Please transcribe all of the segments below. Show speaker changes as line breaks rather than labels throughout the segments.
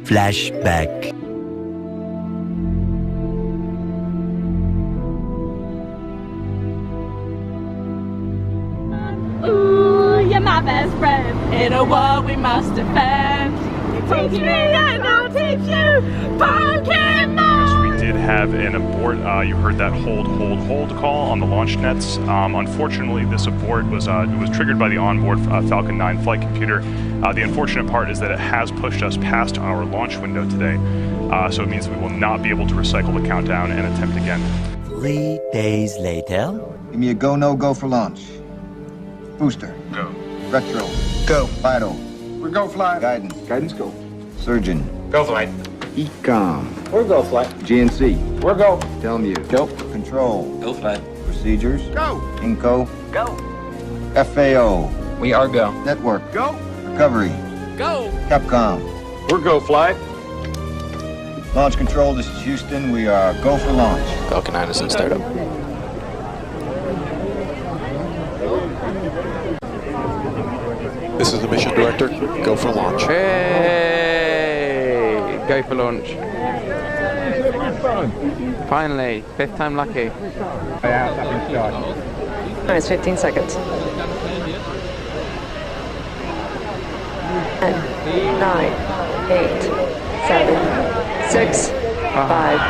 Flashback.
Ooh, you're my best friend. In a world we must defend. Teach me and I'll teach you Pokemon!
We did have an abort. You heard that hold call on the launch nets. Unfortunately, this abort was triggered by the onboard Falcon 9 flight computer. The unfortunate part is that it has pushed us past our launch window today, so it means we will not be able to recycle the countdown and attempt again.
3 days later.
Give me a go, no go for launch. Booster.
Go.
Retro.
Go.
Vital.
We're go flight.
Guidance.
Guidance, go.
Surgeon.
Go flight.
Ecom.
We're go flight.
GNC.
We're go.
Telmu.
Go.
Control.
Go flight.
Procedures.
Go.
Inco.
Go.
FAO.
We are go.
Network.
Go.
Recovery.
Go.
Capcom.
We're go flight.
Launch control, this is Houston. We are go for launch.
Falcon 9 is in startup.
This is the mission director. Go for launch.
Hey! Go for launch. Finally, 5th time lucky.
Minus 15 seconds. 10, 9, 8, 7, 6, 5,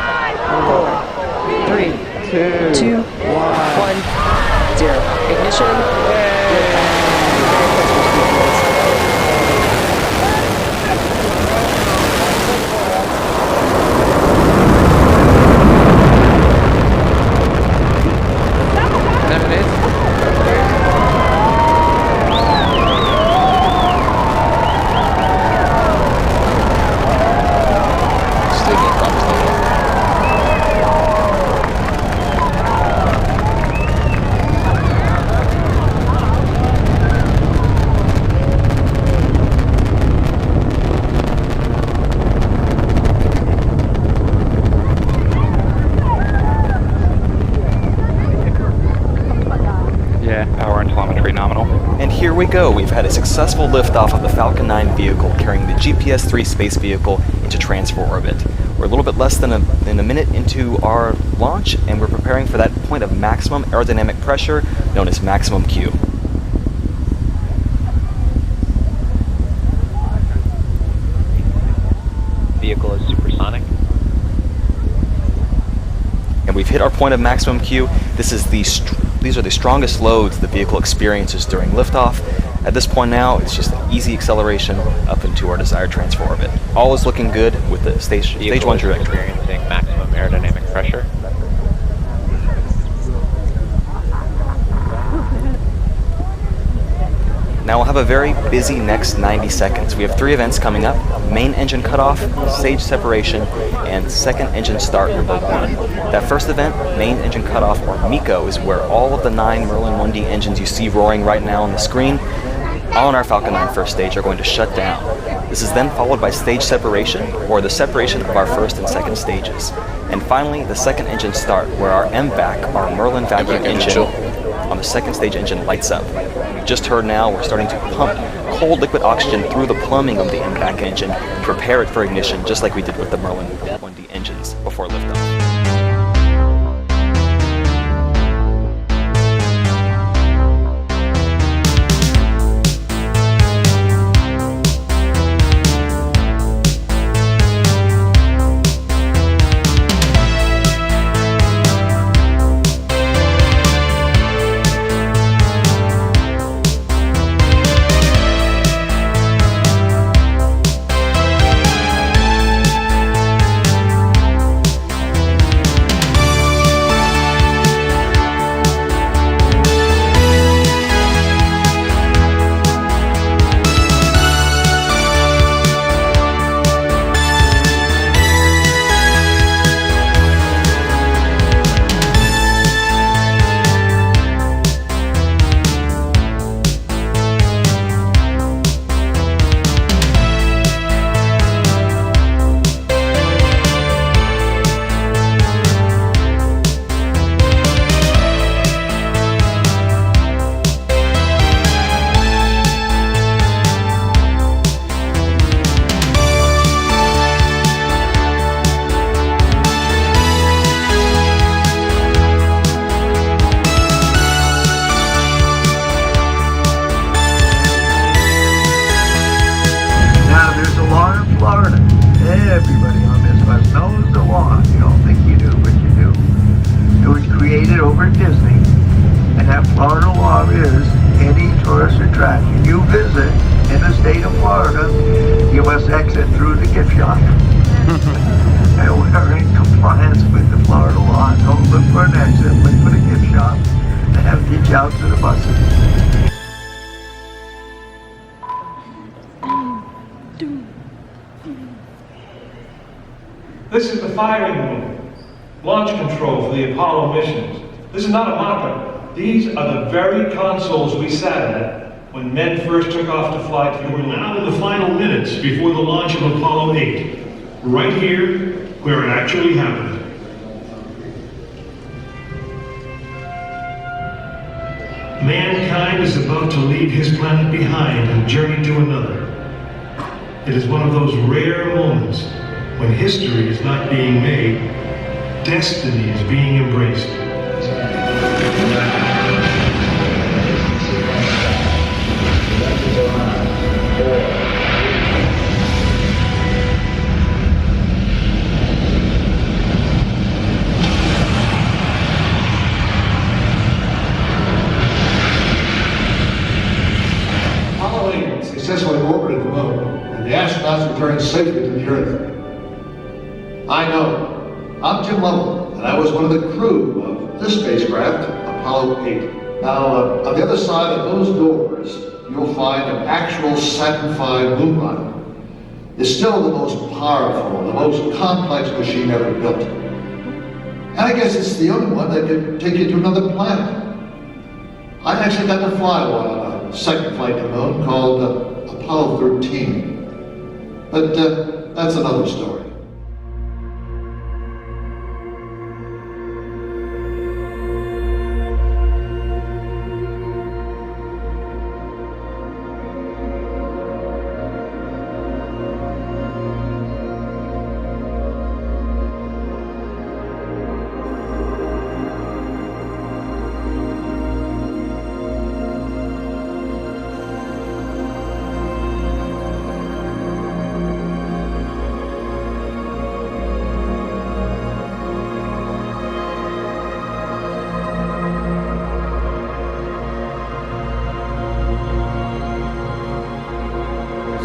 4, 3, 2, 1, 0. Ignition.
Power and telemetry nominal.
And here we go. We've had a successful liftoff of the Falcon 9 vehicle carrying the GPS-3 space vehicle into transfer orbit. We're a little bit less than a minute into our launch, and we're preparing for that point of maximum aerodynamic pressure known as maximum Q.
Vehicle is supersonic.
And we've hit our point of maximum Q. These are the strongest loads the vehicle experiences during liftoff. At this point now, it's just an easy acceleration up into our desired transfer orbit. All is looking good with the stage 1 trajectory.
Experiencing maximum aerodynamic pressure.
Now we'll have a very busy next 90 seconds. We have 3 events coming up: main engine cutoff, stage separation, and second engine start number 1. That first event, main engine cutoff, or MECO, is where all of the 9 Merlin 1D engines you see roaring right now on the screen on our Falcon 9 first stage are going to shut down. This is then followed by stage separation, or the separation of our first and second stages. And finally, the second engine start, where our MVAC, our Merlin vacuum engine, on the second stage engine lights up. We just heard now we're starting to pump cold liquid oxygen through the plumbing of the MVAC engine to prepare it for ignition, just like we did with the Merlin 1D engines before liftoff.
over at Disney, and that Florida law is any tourist attraction you visit in the state of Florida, you must exit through the gift shop. And we are in compliance with the Florida law. Don't look for an exit, look for the gift shop, and have to get you out to the buses.
This is the firing room, launch control for the Apollo missions. This is not a mock-up. These are the very consoles we sat at when men first took off to fly to the moon. We're now in the final minutes before the launch of Apollo 8. Right here, where it actually happened. Mankind is about to leave his planet behind and journey to another. It is one of those rare moments when history is not being made, destiny is being embraced.
Apollo 8 successfully orbited the moon, and the astronauts returned safely to the Earth. I know. I'm Jim Lovell, and I was one of the crew of this spacecraft, Apollo 8. Now, on the other side of those doors, you'll find an actual Saturn V moon rocket. It's still the most powerful, the most complex machine ever built. And I guess it's the only one that can take you to another planet. I actually got to fly one on a second flight to the moon called Apollo 13. But that's another story.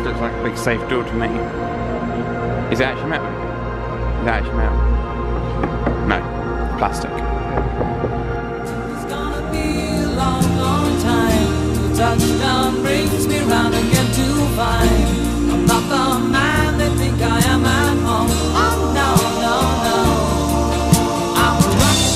Looks like a big safe door to me. Is it actually metal? Is it actually metal? No, plastic.
It's gonna be a long, long time till touchdown brings me round again to find I'm not the man they think I am at home. Oh no, no, no, I'm a rocket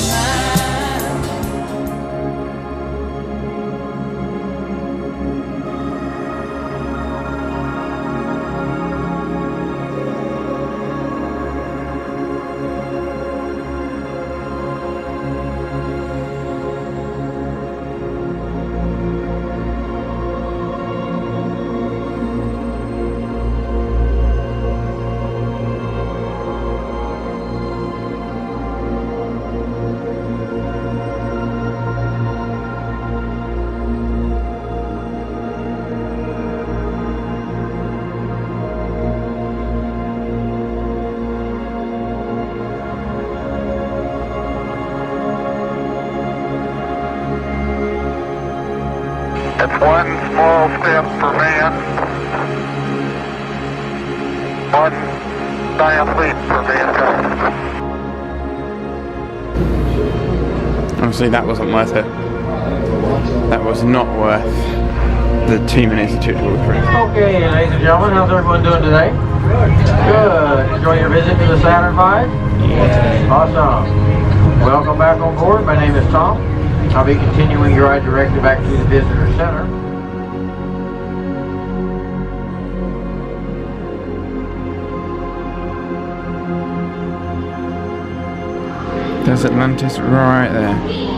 It's one small step for man, one giant leap for mankind.
Honestly, that wasn't worth it. That was not worth the 2 minutes it took to walk through.
Okay, ladies and gentlemen, how's everyone doing today? Good. Enjoying your visit to the Saturn V?
Yeah.
Awesome. Welcome back on board. My name is Tom. I'll be continuing your ride directly back to the visitor center.
There's Atlantis right there.